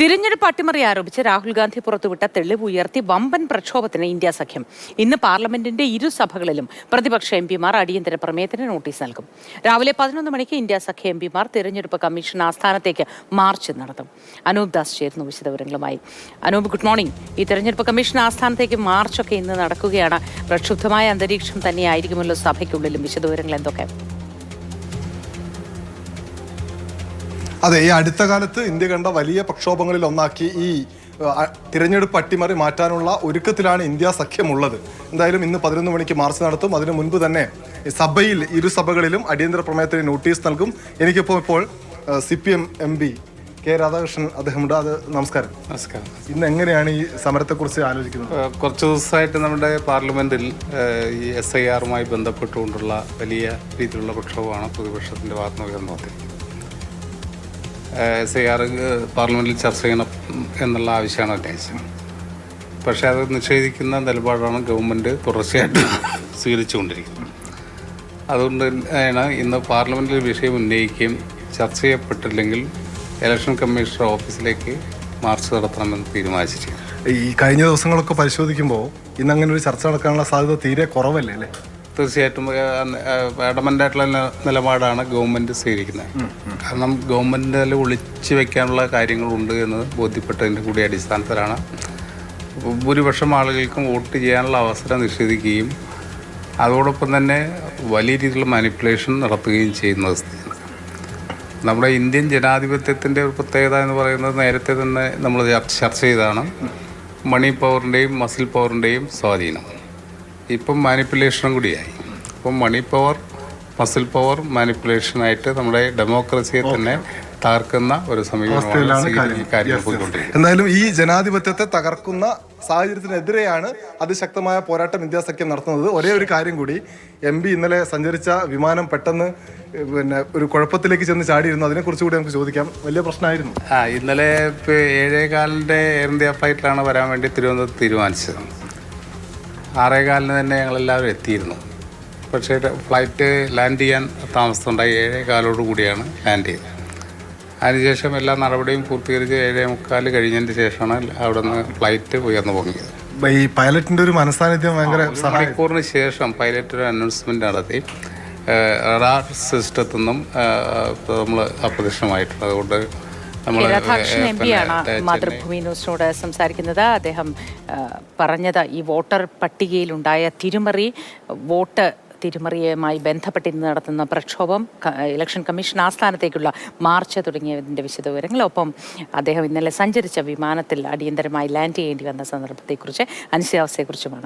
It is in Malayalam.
തിരഞ്ഞെടുപ്പ് അട്ടിമറി ആരോപിച്ച് രാഹുൽ ഗാന്ധി പുറത്തുവിട്ട തെളിവ് ഉയർത്തി വമ്പൻ പ്രക്ഷോഭത്തിന് ഇന്ത്യ സഖ്യം. ഇന്ന് പാർലമെന്റിന്റെ ഇരുസഭകളിലും പ്രതിപക്ഷ എംപിമാർ അടിയന്തര പ്രമേയത്തിന് നോട്ടീസ് നൽകും. രാവിലെ 11 മണിക്ക് ഇന്ത്യ സഖ്യ എംപിമാർ തിരഞ്ഞെടുപ്പ് കമ്മീഷൻ ആസ്ഥാനത്തേക്ക് മാർച്ച് നടത്തും. അനൂപ് ദാസ് ചേരുന്നു വിശദവിവരങ്ങളുമായി. Anoop, good morning. ഈ തെരഞ്ഞെടുപ്പ് കമ്മീഷൻ ആസ്ഥാനത്തേക്ക് മാർച്ചൊക്കെ ഇന്ന് നടക്കുകയാണ്. പ്രക്ഷുബ്ധമായ അന്തരീക്ഷം തന്നെയായിരിക്കുമല്ലോ സഭയ്ക്കുള്ളിലും. വിശദവിവരങ്ങൾ എന്തൊക്കെ? അതെ, ഈ അടുത്ത കാലത്ത് ഇന്ത്യ കണ്ട വലിയ പ്രക്ഷോഭങ്ങളിൽ ഒന്നാക്കി ഈ തിരഞ്ഞെടുപ്പ് അട്ടിമറി മാറ്റാനുള്ള ഒരുക്കത്തിലാണ് ഇന്ത്യ സഖ്യമുള്ളത്. എന്തായാലും ഇന്ന് 11 മണിക്ക് മാർച്ച് നടത്തും. അതിനു മുൻപ് തന്നെ സഭയിൽ ഇരുസഭകളിലും അടിയന്തര പ്രമേയത്തിന് നോട്ടീസ് നൽകും. ഇപ്പോൾ CPM MP കെ രാധാകൃഷ്ണൻ അദ്ദേഹമുണ്ട്. അത് നമസ്കാരം. നമസ്കാരം. ഇന്ന് എങ്ങനെയാണ് ഈ സമരത്തെക്കുറിച്ച് ആലോചിക്കുന്നത്? കുറച്ച് ദിവസമായിട്ട് നമ്മുടെ പാർലമെന്റിൽ ഈ SIR-മായി ബന്ധപ്പെട്ടുകൊണ്ടുള്ള വലിയ രീതിയിലുള്ള പ്രക്ഷോഭമാണ് പ്രതിപക്ഷത്തിൻ്റെ ഭാഗത്ത് ഉയർന്നത്. SIR പാർലമെന്റിൽ ചർച്ച ചെയ്യണം എന്നുള്ള ആവശ്യമാണ് ഉന്നയിച്ചത്. പക്ഷേ അത് നിഷേധിക്കുന്ന നിലപാടാണ് ഗവൺമെൻറ് തുടർച്ചയായിട്ട് സ്വീകരിച്ചുകൊണ്ടിരിക്കുന്നത്. അതുകൊണ്ട് തന്നെയാണ് ഇന്ന് പാർലമെന്റിൽ വിഷയം ഉന്നയിക്കുകയും ചർച്ച ചെയ്യപ്പെട്ടില്ലെങ്കിൽ ഇലക്ഷൻ കമ്മീഷണർ ഓഫീസിലേക്ക് മാർച്ച് നടത്തണമെന്ന് തീരുമാനിച്ചിരിക്കുന്നു. ഈ കഴിഞ്ഞ ദിവസങ്ങളൊക്കെ പരിശോധിക്കുമ്പോൾ ഇന്ന് അങ്ങനെ ഒരു ചർച്ച നടക്കാനുള്ള സാധ്യത തീരെ കുറവല്ലേ അല്ലേ? തീർച്ചയായിട്ടും അഡമൻ്റായിട്ടുള്ള നിലപാടാണ് ഗവൺമെൻറ് സ്വീകരിക്കുന്നത്. കാരണം ഗവൺമെൻറ്റിൽ ഒളിച്ചു വെക്കാനുള്ള കാര്യങ്ങളുണ്ട് എന്ന് ബോധ്യപ്പെട്ടതിൻ്റെ കൂടി അടിസ്ഥാനത്തിലാണ് ഭൂരിപക്ഷം ആളുകൾക്കും വോട്ട് ചെയ്യാനുള്ള അവസരം നിഷേധിക്കുകയും അതോടൊപ്പം തന്നെ വലിയ രീതിയിലുള്ള മാനിപ്പുലേഷൻ നടത്തുകയും ചെയ്യുന്നത്. നമ്മുടെ ഇന്ത്യൻ ജനാധിപത്യത്തിൻ്റെ ഒരു പ്രത്യേകത എന്ന് പറയുന്നത് നേരത്തെ തന്നെ നമ്മൾ ചർച്ച ചെയ്തതാണ് മണി പവറിൻ്റെയും മസിൽ പവറിൻ്റെയും സ്വാധീനം. ഇപ്പം മാനിപ്പുലേഷനും കൂടിയായി. ഇപ്പം മണി പവർ, മസിൽ പവർ, മാനിപ്പുലേഷനായിട്ട് നമ്മുടെ ഡെമോക്രസിയെ തന്നെ തകർക്കുന്ന ഒരു സമീപനമാണ് കാര്യങ്ങൾ പോയിക്കൊണ്ടിരിക്കുന്നത്. എന്തായാലും ഈ ജനാധിപത്യത്തെ തകർക്കുന്ന സാഹചര്യത്തിനെതിരെയാണ് അതിശക്തമായ പോരാട്ടം ഇന്ത്യ സഖ്യം നടത്തുന്നത്. ഒരേ ഒരു കാര്യം കൂടി, MP ഇന്നലെ സഞ്ചരിച്ച വിമാനം പെട്ടെന്ന് ഒരു കുഴപ്പത്തിലേക്ക് ചെന്ന് ചാടിയിരുന്നു. അതിനെക്കുറിച്ച് കൂടി നമുക്ക് ചോദിക്കാം. വലിയ പ്രശ്നമായിരുന്നു. ഇന്നലെ 7:15 എയർ ഇന്ത്യ ഫ്ലൈറ്റിലാണ് വരാൻ വേണ്ടി തിരുവനന്തപുരത്ത് തീരുമാനിച്ചത്. 6:15 തന്നെ ഞങ്ങളെല്ലാവരും എത്തിയിരുന്നു. പക്ഷേ ഫ്ലൈറ്റ് ലാൻഡ് ചെയ്യാൻ താമസമുണ്ടായി. 7:15 കൂടിയാണ് ലാൻഡ് ചെയ്തത്. അതിനുശേഷം എല്ലാ നടപടിയും പൂർത്തീകരിച്ച് 7:45 കഴിഞ്ഞതിന് ശേഷമാണ് അവിടെ നിന്ന് ഫ്ലൈറ്റ് ഉയർന്നു പൊങ്ങിയത്. ഈ പൈലറ്റിൻ്റെ ഒരു മനസാന്നിധ്യം ഭയങ്കര മണിക്കൂറിന് ശേഷം പൈലറ്റ് ഒരു അനൗൺസ്മെൻറ്റ് നടത്തി റഡാർ സിസ്റ്റത്തിൽ നിന്നും നമ്മൾ അപ്രത്യക്ഷമായിട്ടുണ്ട്. അതുകൊണ്ട് രാധാകൃഷ്ണൻ MP-യാണ് മാതൃഭൂമി ന്യൂസിനോട് സംസാരിക്കുന്നത്. അദ്ദേഹം പറഞ്ഞത് ഈ വോട്ടർ പട്ടികയിലുണ്ടായ വോട്ട് തിരിമറിയുമായി ബന്ധപ്പെട്ട് ഇന്ന് നടത്തുന്ന പ്രക്ഷോഭം, ഇലക്ഷൻ കമ്മീഷൻ ആസ്ഥാനത്തേക്കുള്ള മാർച്ച് തുടങ്ങിയതിൻ്റെ വിശദവിവരങ്ങൾ, ഒപ്പം അദ്ദേഹം ഇന്നലെ സഞ്ചരിച്ച വിമാനത്തിൽ അടിയന്തരമായി ലാൻഡ് ചെയ്യേണ്ടി വന്ന സന്ദർഭത്തെക്കുറിച്ച്, അനിശ്ചിതാവസ്ഥയെക്കുറിച്ചുമാണ്